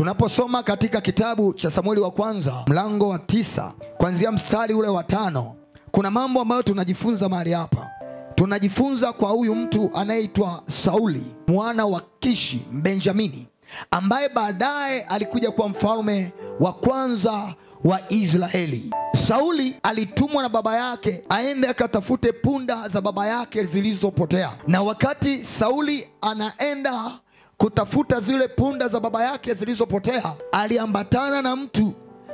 Tunaposoma katika kitabu cha Samueli wa kwanza mlango wa 9 kuanzia mstari ule wa 5, kuna mambo ambayo tunajifunza mahali hapa. Tunajifunza kwa huyu mtu anayeitwa Sauli mwana wa Kishi Benjamini, ambaye baadaye alikuja kuwa mfalme wa kwanza wa Israeli. Sauli alitumwa na baba yake aende akatafute punda za baba yake zilizopotea, na wakati Sauli anaenda kutafuta zile punda za baba yake zilizopotea, aliambatana na mtu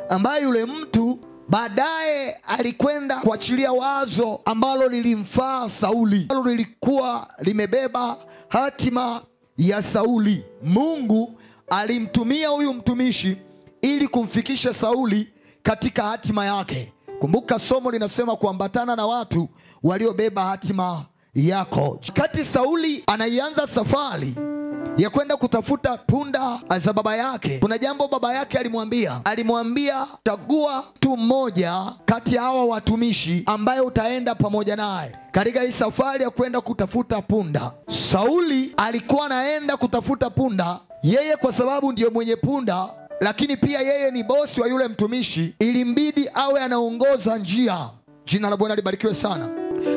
ambaye yule mtu baadaye alikwenda kuachilia wazo ambalo lilimfaa Sauli, ambalo lilikuwa limebeba hatima ya Sauli. Mungu alimtumia huyu mtumishi ili kumfikisha Sauli katika hatima yake. Kumbuka somo linasema kuambatana na watu waliobeba hatima yako. Wakati Sauli anaianza safari ya kwenda kutafuta punda za baba yake, kuna jambo baba yake alimwambia chagua mtu mmoja kati ya hawa watumishi ambaye utaenda pamoja naye katika hii safari ya kwenda kutafuta punda. Sauli alikuwa anaenda kutafuta punda, yeye kwa sababu ndiyo mwenye punda, lakini pia yeye ni bosi wa yule mtumishi, ilimbidi awe anaongoza njia. Jina la Bwana libarikiwe sana.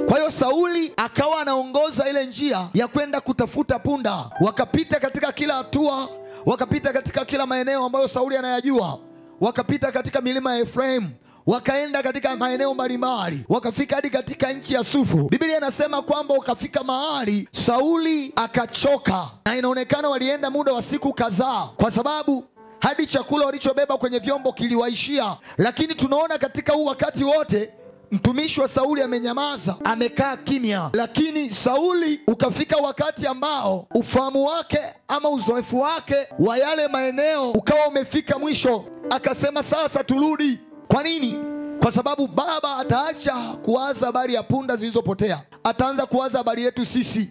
Kwa hiyo Sauli akawa anaongoza ile njia ya kwenda kutafuta punda. Wakapita katika kila hatua, wakapita katika kila maeneo ambayo Sauli anayajua. Wakapita katika milima ya Efraimu, wakaenda katika maeneo mbalimbali, wakafika hadi katika nchi ya Sufu. Biblia inasema kwamba wakafika mahali Sauli akachoka, na inaonekana walienda muda wa siku kadhaa, kwa sababu hadi chakula walichobeba kwenye vyombo kiliwaishia. Lakini tunaona katika huu wakati wote mtumishi wa Sauli amenyamaza, amekaa kimya. Lakini Sauli ukafika wakati ambao ufahamu wake ama uzoefu wake wa yale maeneo ukawa umefika mwisho. Akasema sasa turudi. Kwa nini? Kwa sababu baba ataacha kuwaza habari ya punda zilizopotea, ataanza kuwaza habari yetu sisi.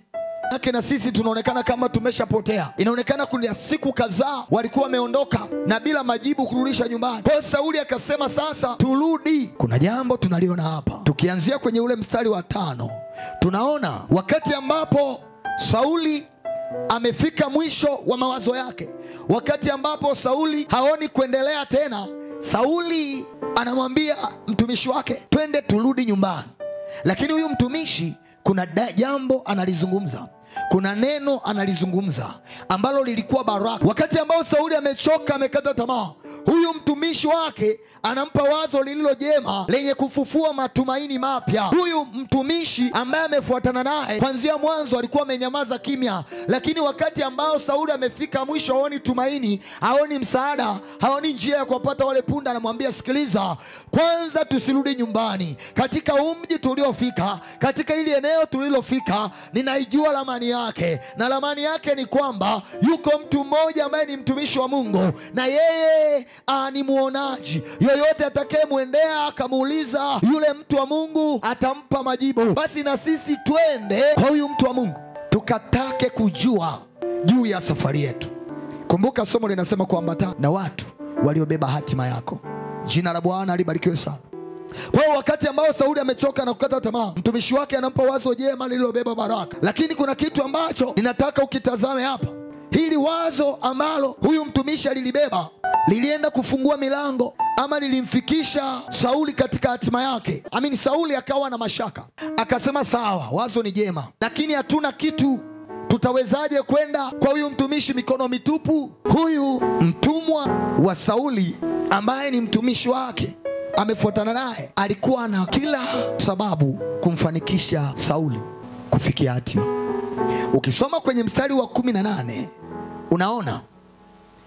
Na sisi tunaonekana kama tumeshapotea. Inaonekana kuna siku kadhaa walikuwa wameondoka na bila majibu kurudisha nyumbani. Kwa Sauli akasema sasa turudi. Kuna jambo tunaliona hapa. Tukianzia kwenye ule mstari wa 5, tunaona wakati ambapo Sauli amefika mwisho wa mawazo yake, wakati ambapo Sauli haoni kuendelea tena, Sauli anamwambia mtumishi wake twende turudi nyumbani. Lakini huyu mtumishi kuna jambo analizungumza, kuna neno analizungumza ambalo lilikuwa baraka. Wakati ambao Sauli amechoka, amekata tamaa, huyu mtumishi wake anampa wazo lililo jema lenye kufufua matumaini mapya. Huyu mtumishi ambaye amefuatana naye kuanzia mwanzo alikuwa amenyamaza kimya, lakini wakati ambao Sauli amefika mwisho, haoni tumaini, haoni msaada, haoni njia ya kuwapata wale punda, anamwambia sikiliza, kwanza tusirudi nyumbani. Katika mji tuliofika, katika ili eneo tulilofika, ninaijua ramani yake, na ramani yake ni kwamba yuko mtu mmoja ambaye ni mtumishi wa Mungu, na yeye ni muonaji. Yoyote atakayemwendea akamuuliza yule mtu wa Mungu atampa majibu. Basi na sisi twende kwa huyu mtu wa Mungu tukatake kujua juu ya safari yetu. Kumbuka somo linasema kuambatana na watu waliobeba hatima yako. Jina la Bwana libarikiwe sana. Kwa hiyo wakati ambao Sauli amechoka na kukata tamaa, mtumishi wake anampa wazo jema lililobeba baraka. Lakini kuna kitu ambacho ninataka ukitazame hapa. Hili wazo ambalo huyu mtumishi alilibeba lilienda kufungua milango ama lilimfikisha Sauli katika hatima yake. Sauli akawa na mashaka, akasema sawa, wazo ni jema, lakini hatuna kitu. Tutawezaje kwenda kwa huyu mtumishi mikono mitupu? Huyu mtumwa wa Sauli ambaye ni mtumishi wake amefuatana naye, alikuwa na kila sababu kumfanikisha Sauli kufikia hatima. Ukisoma kwenye mstari wa 18 unaona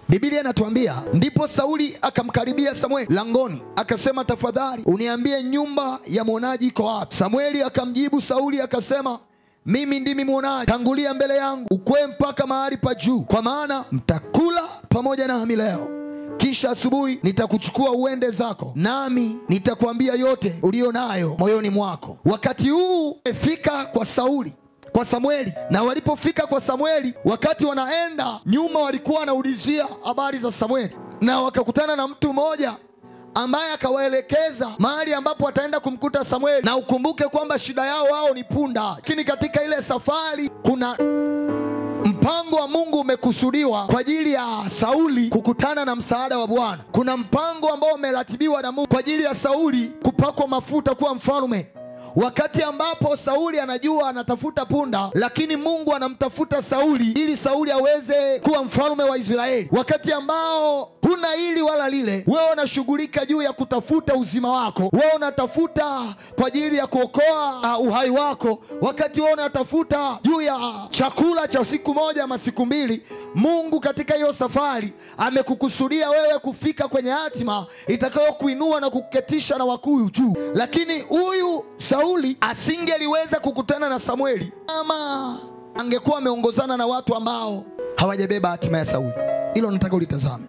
Biblia inatuambia, ndipo Sauli akamkaribia Samueli langoni, akasema tafadhali uniambie nyumba ya mwonaji iko wapi? Samueli akamjibu Sauli akasema, mimi ndimi mwonaji, tangulia mbele yangu ukwe mpaka mahali pa juu, kwa maana mtakula pamoja nami leo, kisha asubuhi nitakuchukua uende zako, nami nitakwambia yote ulio nayo moyoni mwako. Wakati huu umefika kwa Samueli, na walipofika kwa Samueli, wakati wanaenda nyuma walikuwa wanaulizia habari za Samueli, na wakakutana na mtu mmoja ambaye akawaelekeza mahali ambapo wataenda kumkuta Samueli. Na ukumbuke kwamba shida yao wao ni punda, lakini katika ile safari kuna Mpango wa Mungu umekusudiwa kwa ajili ya Sauli kukutana na msaada wa Bwana. Kuna mpango ambao umeratibiwa na Mungu kwa ajili ya Sauli kupakwa mafuta kuwa mfalme. Wakati ambapo Sauli anajua anatafuta punda, lakini Mungu anamtafuta Sauli ili Sauli aweze kuwa mfalme wa Israeli. Wakati ambao huna hili wala lile, wewe unashughulika juu ya kutafuta uzima wako, wewe unatafuta kwa ajili ya kuokoa uhai wako, wakati wewe unatafuta juu ya chakula cha siku moja ama siku mbili, Mungu katika hiyo safari amekukusudia wewe kufika kwenye hatima itakayokuinua na kuketisha na wakuu juu. Lakini huyu Sauli asingeliweza kukutana na Samueli ama angekuwa ameongozana na watu ambao hawajabeba hatima ya Sauli. Hilo nataka ulitazame.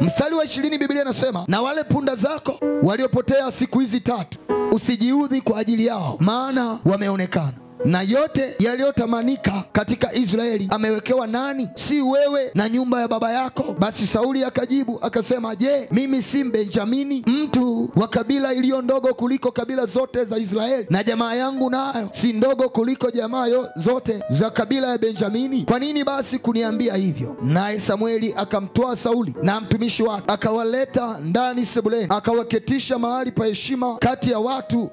Mstari wa 20 Biblia inasema, na wale punda zako waliopotea siku hizi 3 usijiudhi kwa ajili yao, maana wameonekana. Na yote yaliyotamanika katika Israeli amewekewa nani? Si wewe na nyumba ya baba yako? Basi Sauli akajibu akasema, je, mimi si Benjamini, mtu wa kabila iliyo ndogo kuliko kabila zote za Israeli? Na jamaa yangu nayo si ndogo kuliko jamaa zote za kabila ya Benjamini? Kwa nini basi kuniambia hivyo? Naye Samueli akamtoa Sauli na mtumishi wake, akawaleta ndani sebuleni, akawaketisha mahali pa heshima kati ya watu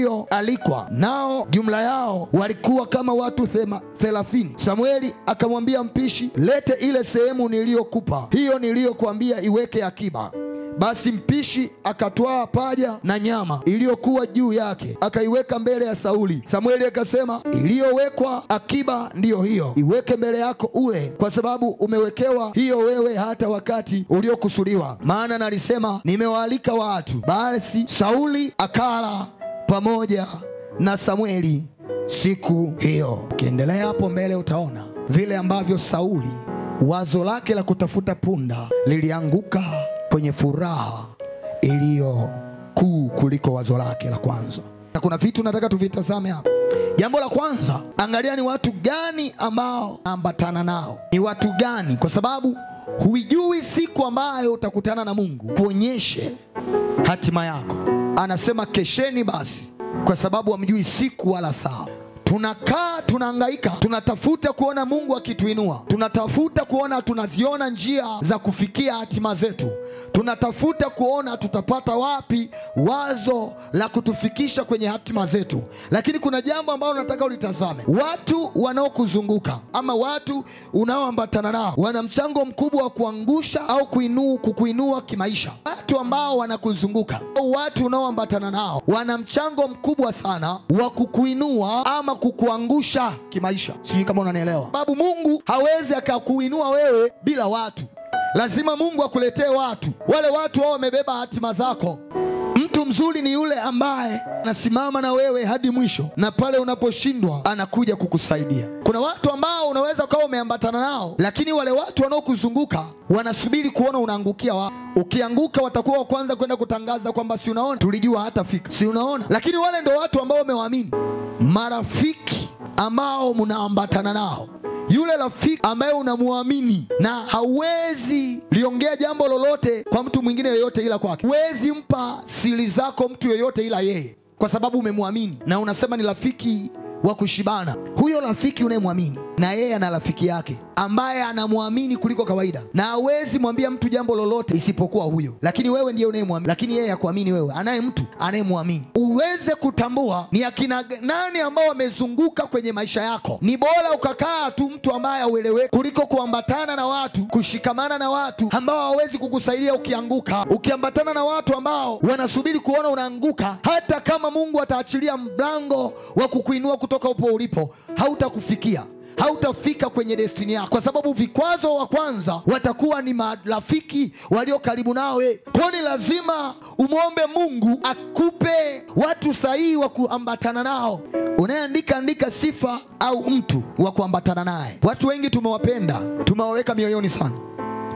walioalikwa, nao jumla yao walikuwa kama watu 30. Samueli akamwambia mpishi, lete ile sehemu niliyokupa, hiyo niliyokuambia iweke akiba. Basi mpishi akatwaa paja na nyama iliyokuwa juu yake, akaiweka mbele ya Sauli. Samueli akasema, iliyowekwa akiba ndiyo hiyo, iweke mbele yako ule, kwa sababu umewekewa hiyo wewe hata wakati uliokusudiwa, maana nalisema nimewaalika watu. Basi Sauli akala pamoja na Samueli siku hiyo. Ukiendelea hapo mbele utaona vile ambavyo Sauli wazo lake la kutafuta punda lilianguka kwenye furaha iliyo kuu kuliko wazo lake la kwanza. Na kuna vitu nataka tuvitazame hapa. Jambo la kwanza, angalia ni watu gani ambao ambatana nao. Ni watu gani? Kwa sababu huijui siku ambayo utakutana na Mungu kuonyeshe hatima yako. Anasema kesheni basi, kwa sababu hamjui siku wala saa. Tunakaa tunahangaika, tunatafuta kuona Mungu akituinua, tunatafuta kuona tunaziona njia za kufikia hatima zetu, tunatafuta kuona tutapata wapi wazo la kutufikisha kwenye hatima zetu. Lakini kuna jambo ambalo nataka ulitazame. Watu wanaokuzunguka ama watu unaoambatana nao wana mchango mkubwa wa kuangusha au kukuinua kimaisha. Watu ambao wanakuzunguka au watu unaoambatana nao wana mchango mkubwa sana wa kukuinua ama kukuangusha kimaisha. Sijui kama unanielewa. Sababu Mungu hawezi akakuinua wewe bila watu. Lazima Mungu akuletee watu. Wale watu wao wamebeba hatima zako. Mtu mzuri ni yule ambaye anasimama na wewe hadi mwisho, na pale unaposhindwa anakuja kukusaidia. Kuna watu ambao unaweza ukawa umeambatana nao, lakini wale watu wanaokuzunguka wanasubiri kuona unaangukia wapi. Ukianguka watakuwa wa kwanza kwenda kutangaza kwamba si unaona, tulijua hatafika, si unaona. Lakini wale ndio watu ambao wamewaamini. Marafiki ambao mnaambatana nao, yule rafiki ambaye unamuamini na hauwezi liongea jambo lolote kwa mtu mwingine yoyote ila kwake. Huwezi mpa siri zako mtu yoyote ila yeye, kwa sababu umemwamini na unasema ni rafiki wa kushibana. Huyo rafiki unayemwamini na yeye ana rafiki yake ambaye anamwamini kuliko kawaida, na hawezi mwambia mtu jambo lolote isipokuwa huyo. Lakini wewe ndiye unayemwamini, lakini yeye hakuamini wewe, anaye mtu anayemwamini. Uweze kutambua ni akina nani ambao wamezunguka kwenye maisha yako. Ni bora ukakaa tu mtu ambaye haueleweki kuliko kuambatana na watu, kushikamana na watu ambao hawawezi kukusaidia ukianguka. Ukiambatana na watu ambao wanasubiri kuona unaanguka, hata kama Mungu ataachilia mlango wa kukuinua kutoka upo ulipo, hautakufikia. Hautafika kwenye destiny yako, kwa sababu vikwazo wa kwanza watakuwa ni marafiki walio karibu nawe. Kwa ni lazima umwombe Mungu akupe watu sahihi wa kuambatana nao. Unayeandika sifa au mtu wa kuambatana naye. Watu wengi tumewapenda, tumewaweka mioyoni sana,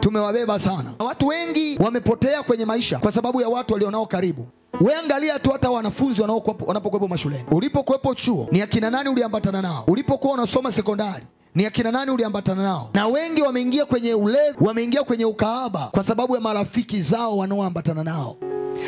tumewabeba sana. Watu wengi wamepotea kwenye maisha kwa sababu ya watu walionao karibu. Wewe angalia tu hata wanafunzi wanapokuwepo mashuleni. Ulipokuwepo chuo, ni akina nani uliambatana nao? Ulipokuwa unasoma sekondari, ni akina nani uliambatana nao? Na wengi wameingia kwenye ulevi, wameingia kwenye ukahaba kwa sababu ya marafiki zao wanaoambatana nao.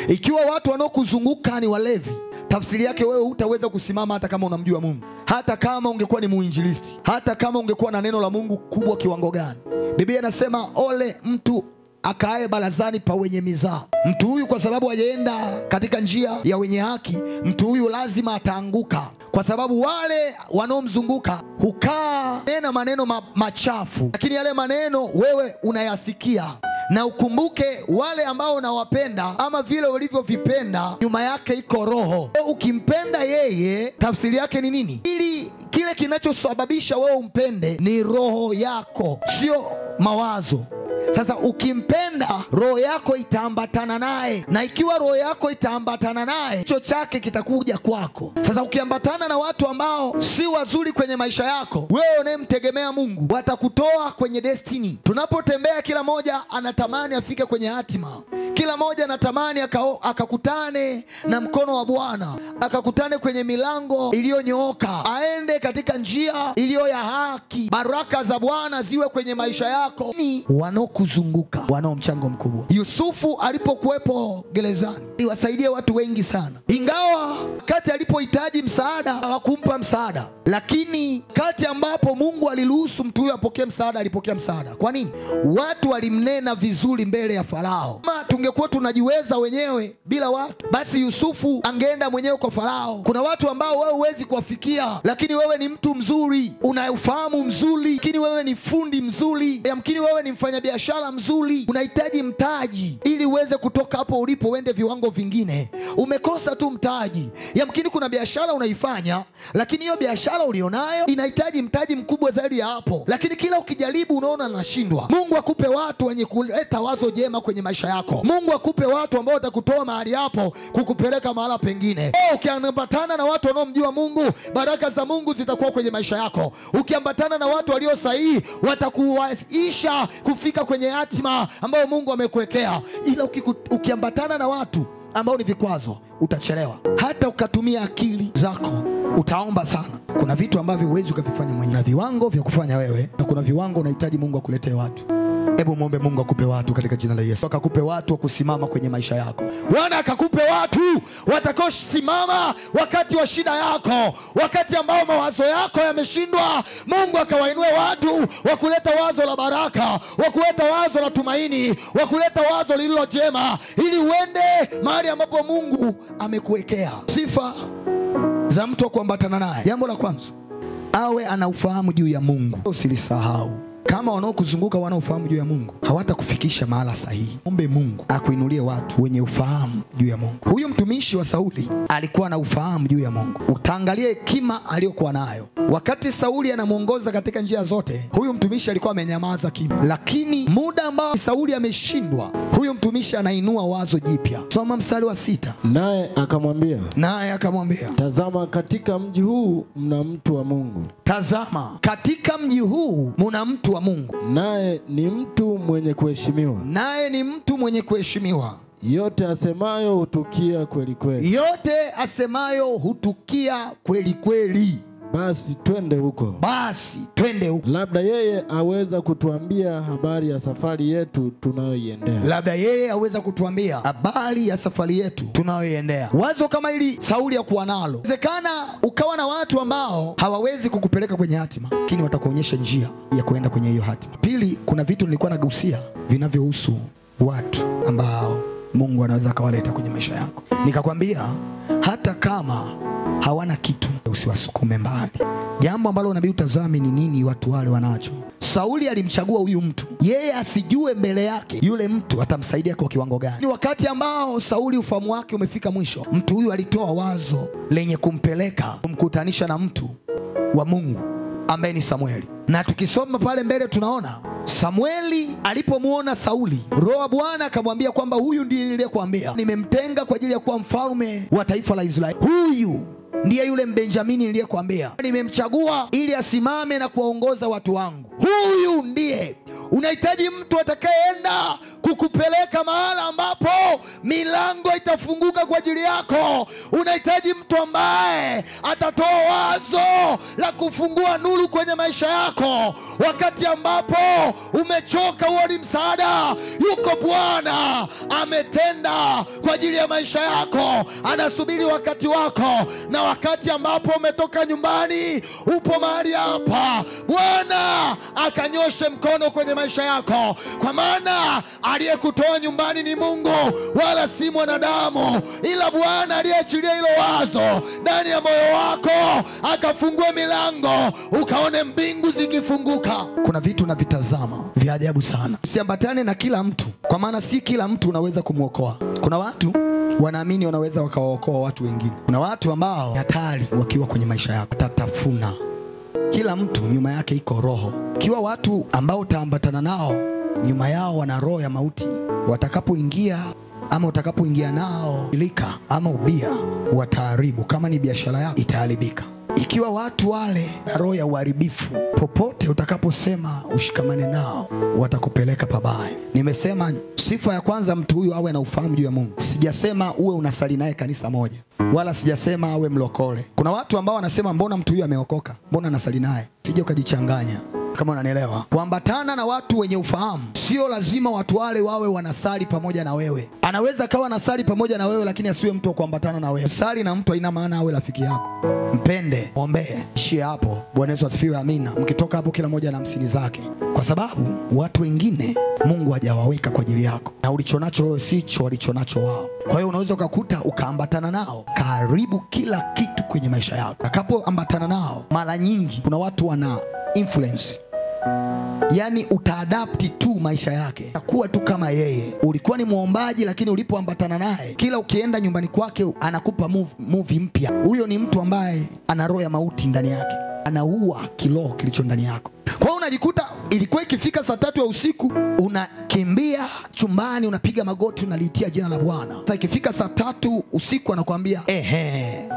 Ikiwa watu wanaokuzunguka ni walevi, tafsiri yake wewe hutaweza kusimama hata kama unamjua Mungu, hata kama ungekuwa ni muinjilisti, hata kama ungekuwa na neno la Mungu kubwa kiwango gani. Biblia inasema ole mtu akae barazani pa wenye mizaa. Mtu huyu kwa sababu hajaenda katika njia ya wenye haki, mtu huyu lazima ataanguka, kwa sababu wale wanaomzunguka hukaa nena maneno machafu, lakini yale maneno wewe unayasikia. Na ukumbuke wale ambao unawapenda ama vile ulivyovipenda, nyuma yake iko roho. Ukimpenda yeye, tafsiri yake ni nini? Ili kile kinachosababisha wewe umpende ni roho yako, sio mawazo. Sasa ukimpenda, roho yako itaambatana naye, na ikiwa roho yako itaambatana naye, kicho chake kitakuja kwako. Sasa ukiambatana na watu ambao si wazuri kwenye maisha yako, wewe unayemtegemea Mungu, watakutoa kwenye destiny. Tunapotembea, kila moja anatamani afike kwenye hatima. Kila moja anatamani akakutane na mkono wa Bwana, akakutane kwenye milango iliyonyooka, aende katika njia iliyo ya haki. Baraka za Bwana ziwe kwenye maisha yako. Ni wanaokuzunguka wanao mchango mkubwa. Yusufu alipokuwepo gerezani, aliwasaidia watu wengi sana, ingawa kati alipohitaji msaada hawakumpa msaada, lakini kati ambapo Mungu aliruhusu mtu huyo apokee msaada, alipokea msaada. Kwa nini? Watu walimnena vizuri mbele ya Farao. Kama tungekuwa tunajiweza wenyewe bila watu, basi Yusufu angeenda mwenyewe kwa Farao. Kuna watu ambao wewe huwezi kuwafikia, lakini wewe ni mtu mzuri, unaufahamu mzuri, lakini wewe ni fundi mzuri, yamkini wewe ni mfanyabiashara mzuri, unahitaji mtaji ili uweze kutoka hapo ulipo uende viwango vingine. Umekosa tu mtaji. Yamkini kuna biashara unaifanya, lakini hiyo biashara ulionayo inahitaji mtaji mkubwa zaidi ya hapo, lakini kila ukijaribu unaona unashindwa. Mungu akupe watu wenye kuleta wazo jema kwenye maisha yako. Mungu akupe watu ambao watakutoa mahali hapo kukupeleka mahala pengine. Ukiambatana na watu wanaomjua Mungu, baraka za Mungu zitakuwa kwenye maisha yako. Ukiambatana na watu walio sahihi, watakuwaisha kufika kwenye hatima ambayo Mungu amekuwekea. Ila ukiambatana na watu ambao ni vikwazo, utachelewa. Hata ukatumia akili zako, utaomba sana. Kuna vitu ambavyo huwezi ukavifanya mwenyewe, na viwango vya kufanya wewe, na kuna viwango unahitaji Mungu akuletee watu. Hebu muombe Mungu akupe watu katika jina la Yesu. Akakupe watu wa kusimama kwenye maisha yako. Bwana akakupe watu watakaosimama wakati wa shida yako, wakati ambao mawazo yako yameshindwa. Mungu akawainue watu wa kuleta wazo la baraka, wa kuleta wazo la tumaini, wa kuleta wazo lililo jema, ili uende mahali ambapo Mungu amekuwekea. Sifa za mtu wa kuambatana naye. Jambo la kwanza, awe anaufahamu juu ya Mungu. Usilisahau. Kama wanaokuzunguka wanaofahamu juu ya Mungu, hawatakufikisha mahala sahihi. Ombe Mungu akuinulie watu wenye ufahamu juu ya Mungu. Huyu mtumishi wa Sauli alikuwa na ufahamu juu ya Mungu. Utaangalia hekima aliyokuwa nayo. Wakati Sauli anamuongoza katika njia zote, huyu mtumishi alikuwa amenyamaza kimya. Lakini muda ambao Sauli ameshindwa, huyu mtumishi anainua wazo jipya. Soma mstari wa 6. Naye akamwambia, tazama, katika mji huu mna mtu wa Mungu. Tazama, katika mji huu mna mtu wa Mungu. Naye ni mtu mwenye kuheshimiwa. Yote asemayo hutukia kweli kweli. Basi twende huko. Labda yeye aweza kutuambia habari ya safari yetu tunayoiendea. Wazo kama hili Sauli hakuwa nalo. Inawezekana ukawa na watu ambao hawawezi kukupeleka kwenye hatima, lakini watakuonyesha njia ya kuenda kwenye hiyo hatima. Pili, kuna vitu nilikuwa nagusia vinavyohusu watu ambao Mungu anaweza akawaleta kwenye maisha yako. Nikakwambia hata kama hawana kitu, usiwasukume mbali. Jambo ambalo unabidi utazame ni nini watu wale wanacho. Sauli alimchagua huyu mtu, yeye asijue mbele yake yule mtu atamsaidia kwa kiwango gani. Ni wakati ambao Sauli ufahamu wake umefika mwisho, mtu huyu alitoa wazo lenye kumkutanisha na mtu wa Mungu ambaye ni Samueli. Na tukisoma pale mbele tunaona Samueli alipomuona Sauli, Roho wa Bwana akamwambia kwamba huyu ndiye niliyekuambia, nimemtenga kwa ajili ya kuwa mfalme wa taifa la Israeli. Huyu ndiye yule Mbenjamini niliyekuambia, nimemchagua ili asimame na kuwaongoza watu wangu. Huyu ndiye unahitaji, mtu atakayeenda atakupeleka mahala ambapo milango itafunguka kwa ajili yako. Unahitaji mtu ambaye atatoa wazo la kufungua nuru kwenye maisha yako. Wakati ambapo umechoka, huo ni msaada. Yuko Bwana ametenda kwa ajili ya maisha yako, anasubiri wakati wako. Na wakati ambapo umetoka nyumbani, upo mahali hapa, Bwana akanyoshe mkono kwenye maisha yako, kwa maana aliyekutoa nyumbani ni Mungu wala si mwanadamu. Ila Bwana aliyeachilia hilo wazo ndani ya moyo wako, akafungua milango, ukaone mbingu zikifunguka. Kuna vitu unavitazama vya ajabu sana. Usiambatane na kila mtu, kwa maana si kila mtu unaweza kumuokoa. Kuna watu wanaamini wanaweza wakawaokoa watu wengine. Kuna watu ambao hatari wakiwa kwenye maisha yako tatafuna. Kila mtu nyuma yake iko roho. Kiwa watu ambao utaambatana nao nyuma yao wana roho ya mauti, watakapoingia ama utakapoingia nao ilika ama ubia, wataharibu. Kama ni biashara yako itaharibika. Ikiwa watu wale na roho ya uharibifu, popote utakaposema ushikamane nao, watakupeleka pabaya. Nimesema sifa ya kwanza, mtu huyu awe na ufahamu juu ya Mungu. Sijasema uwe unasali naye kanisa moja, wala sijasema awe mlokole. Kuna watu ambao wanasema mbona mtu huyu ameokoka, mbona nasali naye? Sije ukajichanganya. Kama unanielewa, kuambatana na watu wenye ufahamu sio lazima watu wale wawe wanasali pamoja na wewe. Anaweza kawa nasali pamoja na wewe, lakini asiwe mtu wa kuambatana na wewe. Sali na mtu haina maana awe rafiki yako. Mpende, ombee, ishie hapo. Bwana Yesu asifiwe, amina. Mkitoka hapo kila mmoja na 50 zake, kwa sababu watu wengine Mungu hajawaweka kwa ajili yako, na ulichonacho wewe sicho walichonacho wao. Kwa hiyo unaweza ukakuta ukaambatana nao karibu kila kitu kwenye maisha yako. Utakapoambatana nao, mara nyingi kuna watu wana influence, yani utaadapti tu maisha yake, takuwa tu kama yeye. Ulikuwa ni muombaji, lakini ulipoambatana naye, kila ukienda nyumbani kwake anakupa movie mpya. Huyo ni mtu ambaye ana roho ya mauti ndani yake, anaua kiroho kilicho ndani yako. Kwa hiyo unajikuta ilikuwa ikifika saa 3 ya usiku unakimbia chumbani, unapiga magoti, unaliitia jina la Bwana. Sasa ikifika saa 3 usiku anakuambia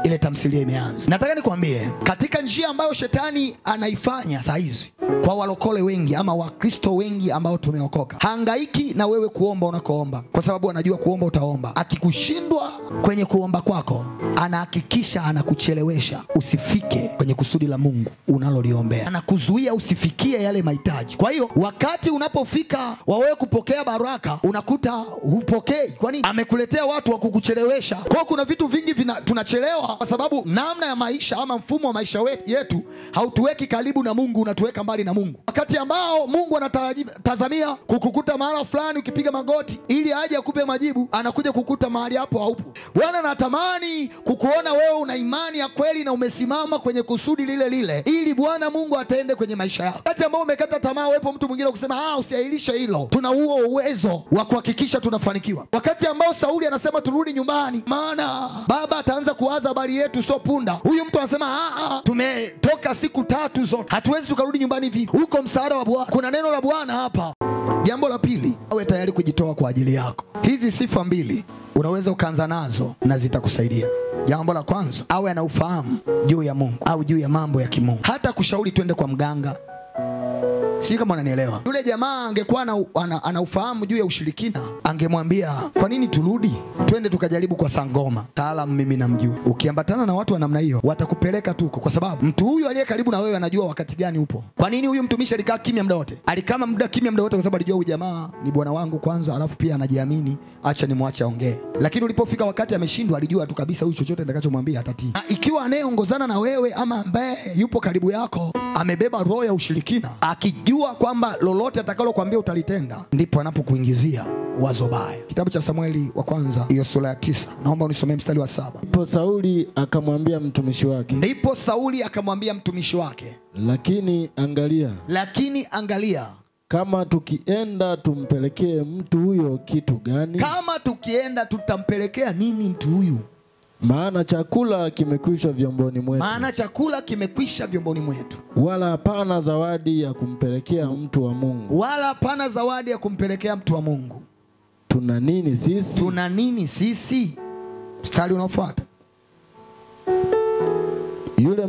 ile tamthilia imeanza. Nataka nikwambie, katika njia ambayo shetani anaifanya saa hizi kwa walokole wengi ama wakristo wengi ambao tumeokoka, hangaiki na wewe kuomba unakoomba, kwa sababu anajua kuomba utaomba. Akikushindwa kwenye kuomba kwako, anahakikisha anakuchelewesha usifike kwenye kusudi la Mungu unaloliombea, anakuzuia usifikie yale mahitaji. Kwa hiyo wakati unapofika wawe kupokea baraka, unakuta hupokei. Kwani amekuletea watu wa kukuchelewesha. Kwa kuna vitu vingi tunachelewa kwa sababu namna ya maisha ama mfumo wa maisha yetu hautuweki karibu na Mungu, unatuweka mbali na Mungu. Wakati ambao Mungu anatazamia kukukuta mahali fulani ukipiga magoti ili aje akupe majibu, anakuja kukuta mahali hapo haupo. Bwana anatamani kukuona wewe una imani ya kweli na umesimama kwenye kusudi lile lile, ili Bwana Mungu atende kwenye maisha yako. Wakati ambao umekata tamaa, wepo mtu mwingine kusema usiahirishe hilo. Tuna huo uwezo wa kuhakikisha tunafanikiwa. Wakati ambao Sauli anasema turudi nyumbani, maana baba ataanza kuwaza habari yetu sio punda. Huyu mtu anasema tumetoka siku 3 zote, hatuwezi tukarudi nyumbani hivi. Huko msaada wa Bwana, kuna neno la Bwana hapa. Jambo la pili, awe tayari kujitoa kwa ajili yako. Hizi sifa 2 unaweza ukaanza nazo na zitakusaidia. Jambo la kwanza, awe ana ufahamu juu ya Mungu au juu ya mambo ya kimungu. Hata kushauri twende kwa mganga, si kama unanielewa. Yule jamaa angekuwa ana ufahamu juu ya ushirikina, angemwambia kwa nini turudi twende tukajaribu kwa sangoma, taalamu mimi namjua. Ukiambatana na watu wa namna hiyo, watakupeleka tu, kwa sababu mtu huyu aliye karibu na wewe anajua wakati gani upo. Kwa nini huyu mtumishi alikaa kimya muda wote? Alikaa kimya muda wote kwa sababu alijua huyu jamaa ni bwana wangu kwanza, alafu pia anajiamini, acha nimwache aongee. Lakini ulipofika wakati ameshindwa, alijua tu kabisa huyu chochote nitakachomwambia atatii. Ikiwa anayeongozana na wewe ama ambaye yupo karibu yako amebeba roho ya ushirikina, akijua kwamba lolote atakalo kuambia utalitenda, ndipo anapokuingizia wazo baya. Kitabu cha Samueli wa kwanza, hiyo sura ya 9. Naomba unisomee mstari wa 7. Ndipo Sauli akamwambia mtumishi wake, lakini angalia, kama tukienda tumpelekee mtu huyo kitu gani? Kama tukienda tutampelekea nini mtu huyu? Maana chakula kimekwisha vyomboni mwetu. Wala hapana zawadi ya kumpelekea mtu wa Mungu. Tuna nini sisi? Mstari unaofuata. Yule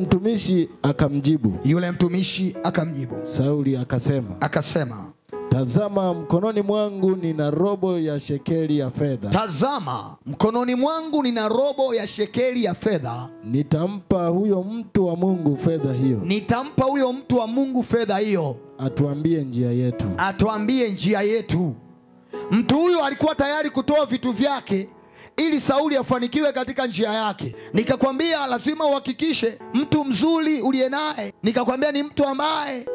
mtumishi akamjibu. Sauli akasema, Tazama mkononi mwangu nina robo ya shekeli ya fedha. Tazama mkononi mwangu nina robo ya shekeli ya fedha. Nitampa huyo mtu wa Mungu fedha hiyo. Nitampa huyo mtu wa Mungu fedha hiyo. Atuambie njia yetu. Atuambie njia yetu. Mtu huyo alikuwa tayari kutoa vitu vyake ili Sauli afanikiwe katika njia yake. Nikakwambia lazima uhakikishe mtu mzuri uliye naye, nikakwambia ni mtu ambaye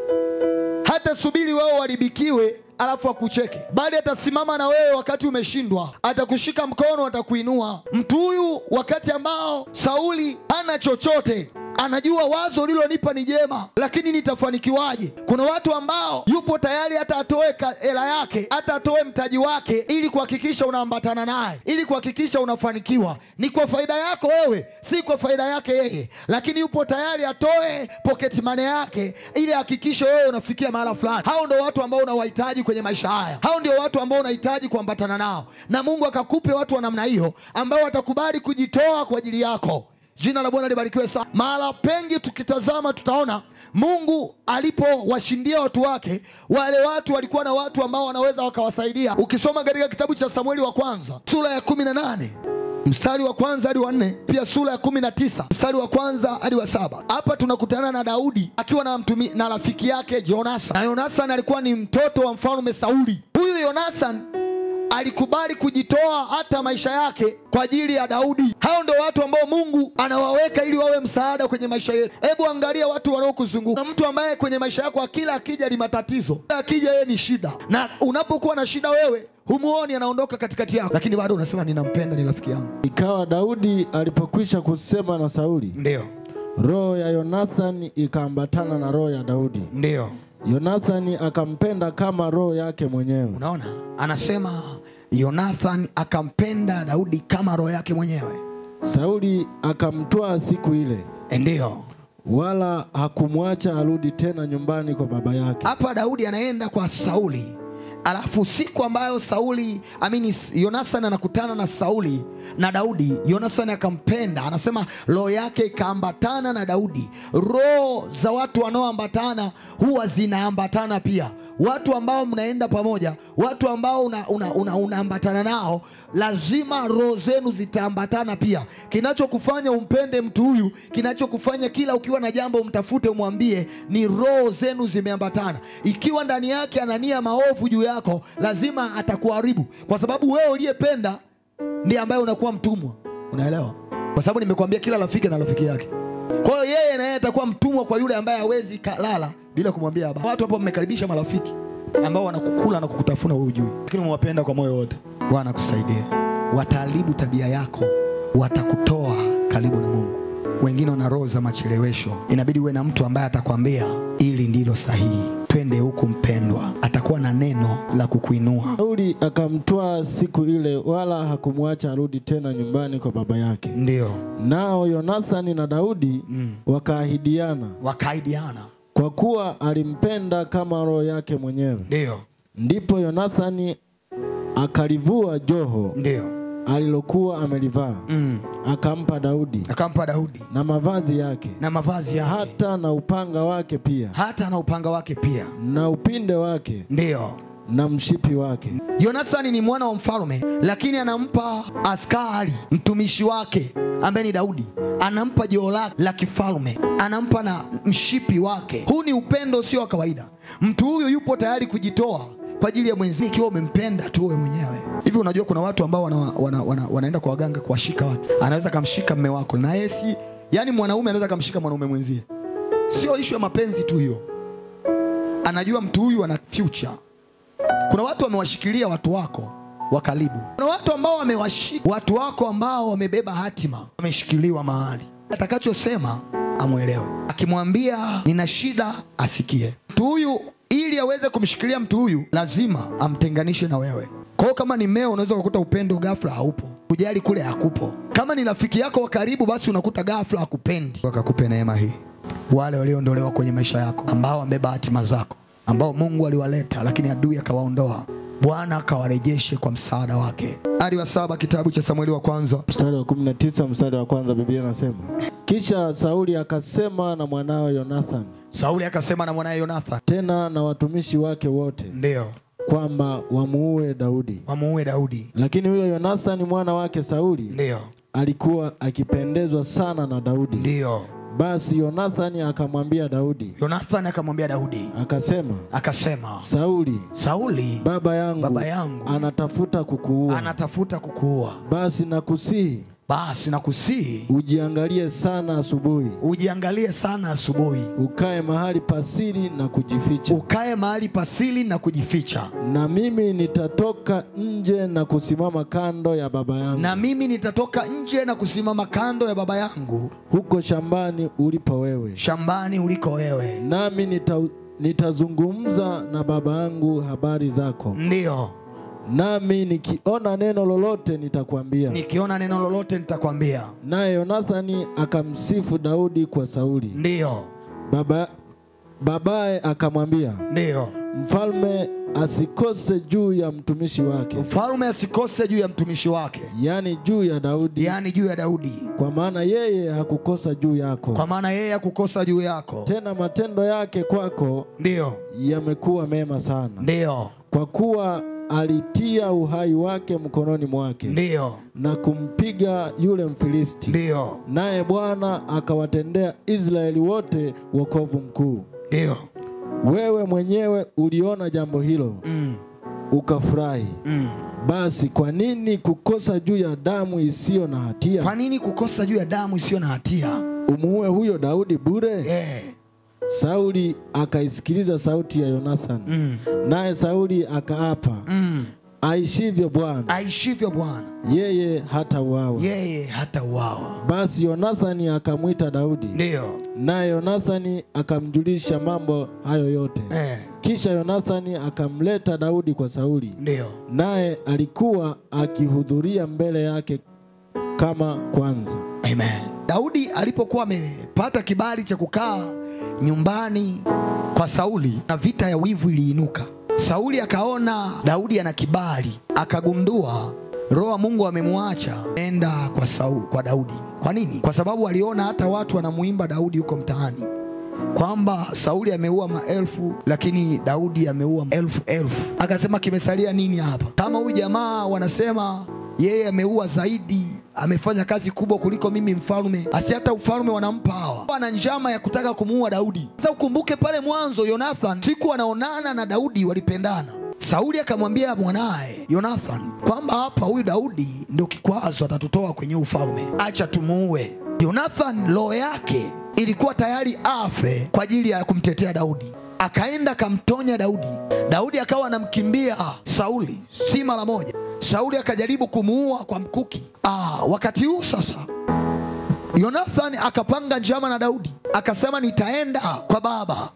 hata subiri wewe uharibikiwe alafu akucheke, bali atasimama na wewe wakati umeshindwa, atakushika mkono, atakuinua. Mtu huyu wakati ambao Sauli hana chochote, anajua wazo lilonipa ni jema, lakini nitafanikiwaje? Kuna watu ambao yupo tayari hata atoe hela yake, hata atoe mtaji wake ili kuhakikisha unaambatana naye, ili kuhakikisha unafanikiwa. Ni kwa faida yako wewe, si kwa faida yake yeye, lakini yupo tayari atoe pocket money yake ili hakikisha wewe unafikia mahala fulani. Hao ndio watu ambao unawahitaji kwenye maisha haya. Hao ndio watu ambao unahitaji kuambatana nao, na Mungu akakupe watu wa namna hiyo ambao watakubali kujitoa kwa ajili yako. Jina la Bwana libarikiwe sana. Mahala pengi tukitazama tutaona Mungu alipowashindia watu wake, wale watu walikuwa na watu ambao wanaweza wakawasaidia. Ukisoma katika kitabu cha Samueli wa kwanza sura ya 18 mstari wa kwanza hadi wa 4, pia sura ya 19 mstari wa kwanza hadi wa 7, hapa tunakutana na Daudi akiwa na rafiki yake Jonathan. Na Jonathan alikuwa ni mtoto wa mfalme Sauli. Huyu Jonathan alikubali kujitoa hata maisha yake kwa ajili ya Daudi. Hao ndio watu ambao Mungu anawaweka ili wawe msaada kwenye maisha yetu. Hebu angalia watu wanaokuzunguka. Na mtu ambaye kwenye maisha yako kila akija ni matatizo, akija yeye ni shida, na unapokuwa na shida wewe humuoni, anaondoka katikati yako, lakini bado unasema ninampenda, ni rafiki yangu. Ikawa Daudi alipokwisha kusema na Sauli, ndio roho ya Jonathan ikaambatana na roho ya Daudi. Ndio Jonathan akampenda kama roho yake mwenyewe. Unaona, anasema Jonathan akampenda Daudi kama roho yake mwenyewe. Sauli akamtoa siku ile. Ndio, wala hakumwacha arudi tena nyumbani kwa baba yake. Hapa Daudi anaenda kwa Sauli, alafu siku ambayo Jonathan anakutana na Sauli na Daudi, Jonathan akampenda. Anasema roho yake ikaambatana na Daudi. Roho za watu wanaoambatana huwa zinaambatana pia. Watu ambao mnaenda pamoja, watu ambao unaambatana nao, lazima roho zenu zitaambatana pia. Kinachokufanya umpende mtu huyu, kinachokufanya kila ukiwa na jambo umtafute umwambie, ni roho zenu zimeambatana. Ikiwa ndani yake anania maovu juu yako, lazima atakuharibu, kwa sababu wewe uliyependa ndiye ambaye unakuwa mtumwa. Unaelewa? Kwa sababu nimekuambia kila rafiki na rafiki yake. Kwa hiyo yeye naye atakuwa mtumwa kwa yule ambaye hawezi kalala bila kumwambia habari. Watu hapo mmekaribisha marafiki ambao wanakukula na kukutafuna wewe hujui, lakini umewapenda kwa moyo wote. Bwana akusaidie. Wataharibu tabia yako, watakutoa karibu na Mungu. Wengine wana roho za machelewesho. Inabidi uwe na mtu ambaye atakwambia ili ndilo sahihi, twende huku mpendwa. Atakuwa na neno la kukuinua. Sauli akamtoa siku ile, wala hakumwacha arudi tena nyumbani kwa baba yake. Ndio. Nao Jonathan na Daudi wakaahidiana. Kwa kuwa alimpenda kama roho yake mwenyewe. Ndio. Ndipo Jonathan akalivua joho. Ndio. alilokuwa amelivaa akampa Daudi na mavazi yake hata na upanga wake pia na upinde wake ndio na mshipi wake. Jonathan ni mwana wa mfalme, lakini anampa askari mtumishi wake ambaye ni Daudi, anampa joho la kifalme, anampa na mshipi wake. Huu ni upendo sio wa kawaida. Mtu huyu yupo tayari kujitoa kwa ajili ya mwenzi. Ikiwa umempenda tu wewe mwenyewe. Hivi unajua kuna watu ambao wanaenda kwa waganga kuwashika watu. Anaweza kumshika mume wako na yesi, yani mwanaume anaweza kumshika mwanaume mwenzie. Sio issue ya mapenzi tu hiyo. Anajua mtu huyu ana future. Kuna watu wamewashikilia watu wako wa karibu. Kuna watu ambao wamewashika watu wako ambao wamebeba hatima, wameshikiliwa mahali. Atakachosema amuelewe. Akimwambia nina shida asikie. Mtu huyu ili aweze kumshikilia mtu huyu lazima amtenganishe na wewe. Kwa kama ni mmeo unaweza kukuta upendo ghafla haupo. Kujali kule hakupo. Kama ni rafiki yako wa karibu basi unakuta ghafla hakupendi. Akakupe neema hii. Wale walioondolewa kwenye maisha yako ambao wamebeba hatima zako, ambao Mungu aliwaleta lakini adui akawaondoa, Bwana akawarejeshe kwa msaada wake. Hadi wa 7 kitabu cha Samueli wa kwanza mstari wa 19 mstari wa kwanza Biblia inasema, kisha Sauli akasema na mwanawe Jonathan. Sauli akasema na mwanawe Jonathan. Tena na watumishi wake wote. Ndio. kwamba wamuue Daudi. Wamuue Daudi. Lakini huyo Yonathani mwana wake Sauli ndio alikuwa akipendezwa sana na Daudi. Ndio. Basi Yonathani akamwambia Daudi. Yonathani akamwambia Daudi. Akasema Sauli baba yangu anatafuta kukuua. Anatafuta kukuua. Basi nakusihi ujiangalie sana asubuhi. Ujiangalie sana asubuhi. Ukae mahali pasiri na kujificha. Ukae mahali pasiri na kujificha. Na mimi nitatoka nje na kusimama kando ya baba yangu. Na mimi nitatoka nje na kusimama kando ya baba yangu. Huko shambani ulipo wewe. Shambani uliko wewe. Nami nitazungumza na baba yangu habari zako. Ndio. Nami nikiona neno lolote nitakwambia. Nikiona neno lolote nitakwambia. Naye Yonathani akamsifu Daudi kwa Sauli. Ndio. Babaye akamwambia. Ndio. Mfalme asikose juu ya mtumishi wake. Mfalme asikose juu ya mtumishi wake. Yani juu ya Daudi. Yani juu ya Daudi. Kwa maana yeye hakukosa juu yako. Kwa maana yeye hakukosa juu yako. Tena matendo yake kwako. Ndio. Yamekuwa mema sana. Ndio. Kwa kuwa alitia uhai wake mkononi mwake. Ndio. Na kumpiga yule Mfilisti. Ndio. Naye Bwana akawatendea Israeli wote wokovu mkuu. Ndio. Wewe mwenyewe uliona jambo hilo. Ukafurahi. Basi kwa nini kukosa juu ya damu isiyo na hatia? Kwa nini kukosa juu ya damu isiyo na hatia? Umuue huyo Daudi bure? Sauli akaisikiliza sauti ya Yonathani. Naye Sauli akaapa. Aishivyo Bwana, yeye hatauawa. Basi Yonathani akamwita Daudi. Ndio. Naye Yonathani akamjulisha mambo hayo yote. Kisha Yonathani akamleta Daudi kwa Sauli. Ndio. Naye alikuwa akihudhuria mbele yake kama kwanza. Amen. Daudi alipokuwa amepata kibali cha kukaa nyumbani kwa Sauli, na vita ya wivu iliinuka. Sauli akaona Daudi ana kibali, akagundua Roho wa Mungu amemwacha enda kwa Daudi. Kwa nini? Kwa sababu aliona hata watu wanamuimba Daudi huko mtaani, kwamba Sauli ameua maelfu lakini Daudi ameua elfu. Akasema kimesalia nini hapa? Kama huyu jamaa wanasema yeye ameua zaidi, amefanya kazi kubwa kuliko mimi mfalme, asi hata ufalme wanampa hawa. Ana njama ya kutaka kumuua Daudi. Sasa ukumbuke pale mwanzo Yonathani siku anaonana na Daudi walipendana. Sauli akamwambia mwanae Yonathani kwamba hapa huyu Daudi ndio kikwazo, atatutoa kwenye ufalme, acha tumuue. Yonathani roho yake ilikuwa tayari afe kwa ajili ya kumtetea Daudi. Akaenda kamtonya Daudi. Daudi akawa anamkimbia Sauli, si mara moja. Sauli akajaribu kumuua kwa mkuki. Wakati huu sasa Yonathani akapanga njama na Daudi. Akasema nitaenda kwa baba,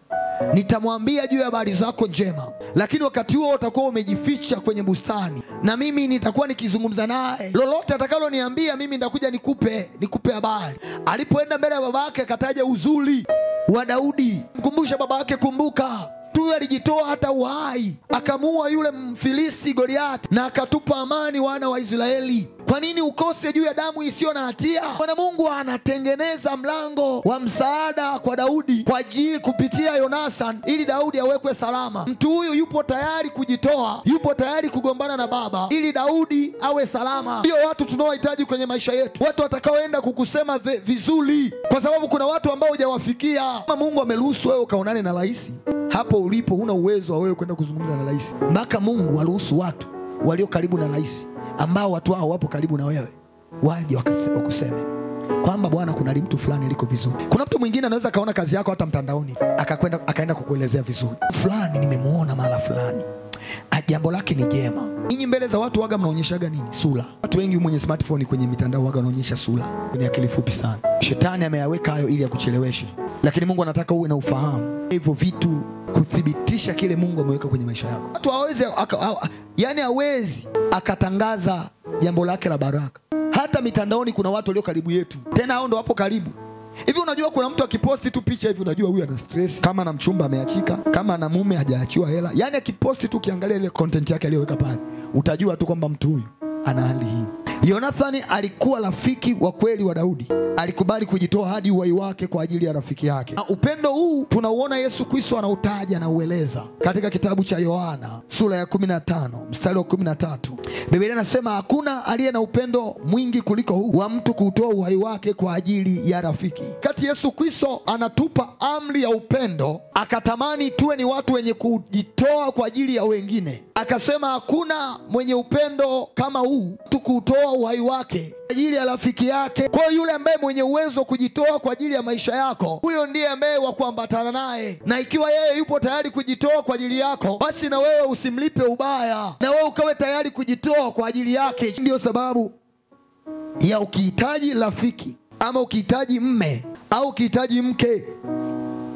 nitamwambia juu ya habari zako njema, lakini wakati huo utakuwa umejificha kwenye bustani, na mimi nitakuwa nikizungumza naye. Lolote atakaloniambia mimi nitakuja nikupe habari. Alipoenda mbele ya baba yake akataja uzuri wa Daudi. Mkumbusha baba yake, kumbuka tu alijitoa hata uhai, akamuua yule Mfilisti Goliathi, na akatupa amani wana wa Israeli. Kwa nini ukose juu ya damu isiyo na hatia? Bwana Mungu anatengeneza mlango wa msaada kwa Daudi kwa ajili kupitia Yonathani, ili Daudi awekwe salama. Mtu huyu yupo tayari kujitoa, yupo tayari kugombana na baba ili Daudi awe salama. Ndio watu tunaohitaji kwenye maisha yetu, watu watakaoenda kukusema vizuri, kwa sababu kuna watu ambao hujawafikia. Kama Mungu ameruhusu wewe ukaonane na rais, hapo ulipo huna uwezo wa wewe kwenda kuzungumza na rais, mpaka Mungu aruhusu watu walio karibu na rais, ambao watu hao wapo karibu na wewe, waje wakuseme kwamba bwana, kuna mtu fulani liko vizuri. Kuna mtu mwingine anaweza kaona kazi yako hata mtandaoni, akaenda kukuelezea vizuri, fulani nimemuona mara fulani, jambo lake ni jema. Ninyi mbele za watu waga mnaonyeshaga nini? Sura. Watu wengi mwenye smartphone kwenye mitandao waga wanaonyesha sura. Ni akili fupi sana. Shetani ameyaweka hayo ili akucheleweshe, lakini Mungu anataka uwe na ufahamu hivyo vitu, kuthibitisha kile Mungu ameweka kwenye maisha yako. Watu hawezi akatangaza jambo lake la baraka. Hata mitandaoni kuna watu walio karibu yetu, tena hao ndo wapo karibu. Hivi unajua kuna mtu akiposti tu picha hivi unajua huyu ana stress, kama na mchumba ameachika, kama na mume hajaachiwa hela. Yaani akiposti tu, ukiangalia ile content yake aliyoweka pale, utajua tu kwamba mtu huyu ana hali hii. Yonathani alikuwa rafiki wa kweli wa Daudi. Alikubali kujitoa hadi uhai wake kwa ajili ya rafiki yake. Na upendo huu tunauona Yesu Kristo anautaja na ueleza katika kitabu cha Yohana sura ya 15 mstari wa 13. Biblia inasema hakuna aliye na upendo mwingi kuliko huu wa mtu kutoa uhai wake kwa ajili ya rafiki. Kati Yesu Kristo anatupa amri ya upendo, akatamani tuwe ni watu wenye kujitoa kwa ajili ya wengine. Akasema hakuna mwenye upendo kama huu, mtu kutoa uhai wake kwa ajili ya rafiki yake. Kwa yule ambaye mwenye uwezo kujitoa kwa ajili ya maisha yako, huyo ndiye ambaye wa kuambatana naye. Na ikiwa yeye yupo tayari kujitoa kwa ajili yako, basi na wewe usimlipe ubaya, na wewe ukawe tayari kujitoa kwa ajili yake. Ndio sababu ya ukihitaji rafiki ama ukihitaji mme au ukihitaji mke,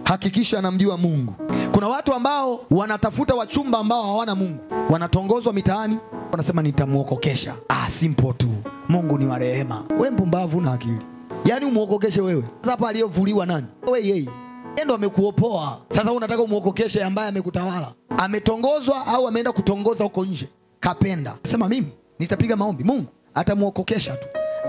hakikisha anamjua Mungu. Kuna watu ambao wanatafuta wachumba ambao hawana Mungu, wanatongozwa mitaani, wanasema nitamuokokesha. Simple tu, Mungu ni wa rehema. Wewe mpumbavu na akili, yaani umuokokeshe wewe? Sasa hapa aliyovuliwa nani? Wewe. Yeye ndo amekuopoa. Sasa unataka umuokokeshe ambaye amekutawala, ametongozwa au ameenda kutongoza huko nje, kapenda. Sema mimi nitapiga maombi, Mungu atamuokokesha tu.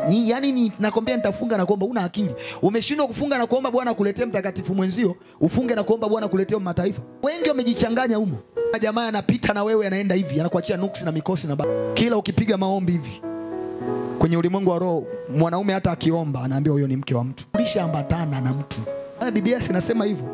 Yaani nakwambia nitafunga na kuomba. Una akili? Umeshindwa kufunga na kuomba Bwana akuletee mtakatifu mwenzio, ufunge na kuomba Bwana akuletee mataifa. Wengi wamejichanganya humo. Jamaa anapita na wewe anaenda hivi, anakuachia nuksi na mikosi na kila ukipiga maombi hivi. Kwenye ulimwengu wa roho, mwanaume hata akiomba anaambiwa huyo ni mke wa mtu. Ulishaambatana na mtu. Biblia inasema hivyo.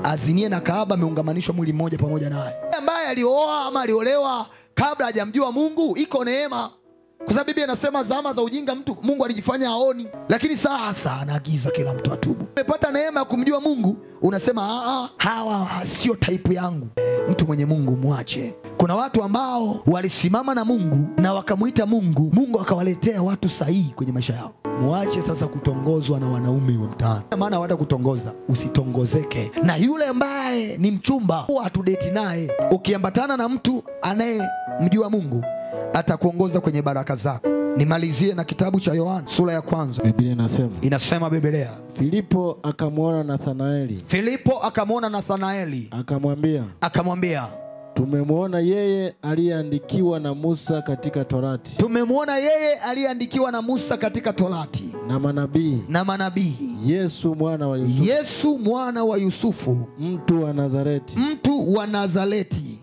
Azinie na kahaba ameungamanishwa mwili mmoja pamoja naye. Ambaye alioa ama aliolewa kabla hajamjua Mungu, iko neema. Kwa sababu Biblia inasema zama za ujinga mtu Mungu alijifanya haoni, lakini sasa anaagiza kila mtu atubu. Umepata neema ya kumjua Mungu, unasema hawa sio type yangu. Mtu mwenye Mungu muache. Kuna watu ambao walisimama na Mungu na wakamuita Mungu, Mungu akawaletea watu sahihi kwenye maisha yao. Muache sasa kutongozwa na wanaume wa mtaani. Maana hawata kutongoza, usitongozeke. Na yule ambaye ni mchumba, huwa hatudeti naye. Ukiambatana na mtu anayemjua Mungu, atakuongoza kwenye baraka zako. Nimalizie na kitabu cha Yohana sura ya 1. Biblia inasema Biblia, Filipo akamwona Nathanaeli. Akamwambia, tumemwona yeye aliyeandikiwa na Musa katika Torati. Na manabii. Yesu mwana wa Yusufu. Mtu wa Nazareti.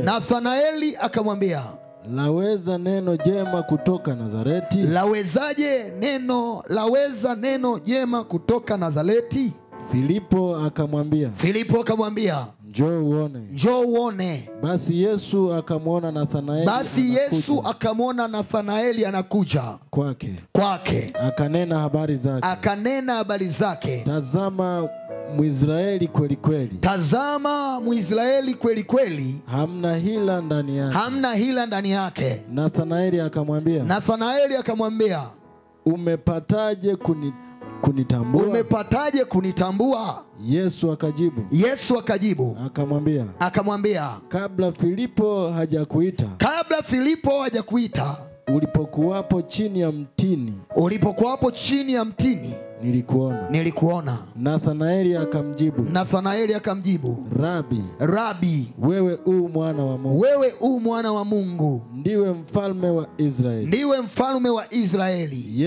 Nathanaeli akamwambia, laweza neno jema kutoka Nazareti? Laweza neno jema kutoka Nazareti? Filipo akamwambia, njoo uone. Basi Yesu akamwona Nathanaeli anakuja kwake. Akanena habari zake. Tazama Mwisraeli kweli kweli. Hamna hila ndani yake. Nathanaeli akamwambia, umepataje kunitambua? Yesu akajibu akamwambia, kabla Filipo hajakuita, ulipokuwapo chini ya mtini, nilikuona. Nathanaeli akamjibu, Rabi, wewe u mwana wa Mungu. Ndiwe mfalme wa Israeli.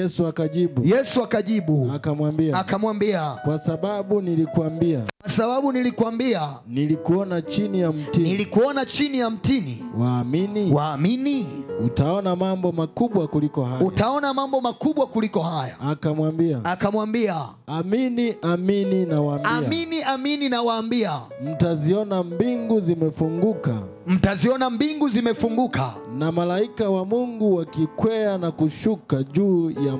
Yesu akajibu akamwambia, kwa sababu nilikuambia, nilikuona chini ya mtini. Waamini? Utaona mambo makubwa kuliko haya. Akamwambia, amini nawaambia, mtaziona mbingu zimefunguka na malaika wa Mungu wakikwea na kushuka juu ya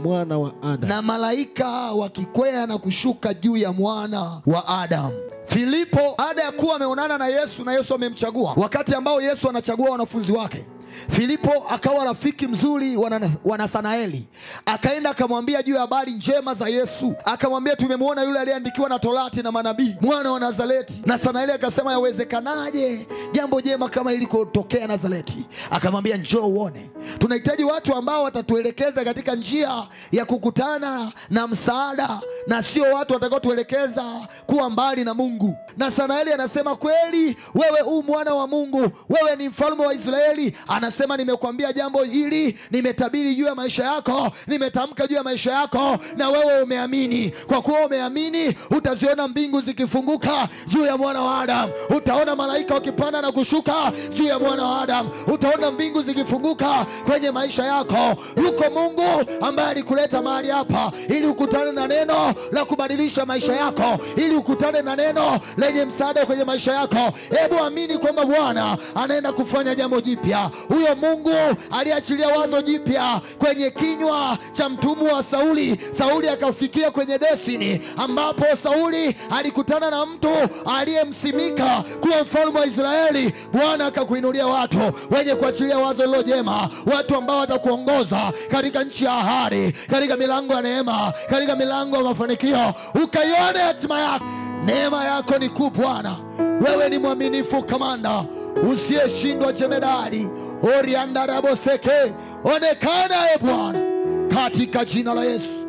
mwana wa Adamu. Filipo baada ya kuwa ameonana na Yesu na Yesu amemchagua, wakati ambao Yesu anachagua wanafunzi wake, Filipo akawa rafiki mzuri wa Nathanaeli. Akaenda akamwambia juu ya habari njema za Yesu. Akamwambia, tumemwona yule aliyeandikiwa na Torati na manabii, mwana wa Nazareti. Nathanaeli akasema, yawezekanaje jambo jema kama hili kutokea Nazareti? Akamwambia, njoo uone. Tunahitaji watu ambao watatuelekeza katika njia ya kukutana na msaada na sio watu watakaotuelekeza kuwa mbali na Mungu. Nathanaeli anasema, kweli wewe u mwana wa Mungu, wewe ni mfalme wa Israeli. Anasema, nimekwambia jambo hili, nimetabiri juu ya maisha yako, nimetamka juu ya maisha yako, na wewe umeamini. Kwa kuwa umeamini, utaziona mbingu zikifunguka juu ya mwana wa Adamu. Utaona malaika wakipanda na kushuka juu ya mwana wa Adamu. Utaona mbingu zikifunguka kwenye maisha yako. Yuko Mungu ambaye alikuleta mahali hapa ili ukutane na neno la kubadilisha maisha yako, ili ukutane na neno lenye msaada kwenye maisha yako. Hebu amini kwamba Bwana anaenda kufanya jambo jipya. Huyo Mungu aliachilia wazo jipya kwenye kinywa cha mtumwa wa Sauli. Sauli akafikia kwenye destiny ambapo Sauli alikutana na mtu aliyemsimika kuwa mfalme wa Israeli. Bwana akakuinulia watu wenye kuachilia wazo lilo jema, watu ambao watakuongoza katika nchi ya ahadi, katika milango ya neema, katika milango ya mafanikio, ukaione hatima yako. Neema yako ni kuu Bwana. Wewe ni mwaminifu kamanda, usiyeshindwa jemedari. Oriandaraboseke, onekana e Bwana, katika jina la Yesu.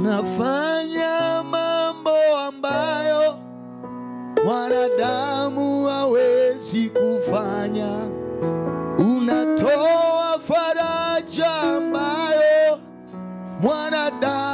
Unafanya mambo ambayo mwanadamu hawezi kufanya. Unatoa faraja ambayo mwanadamu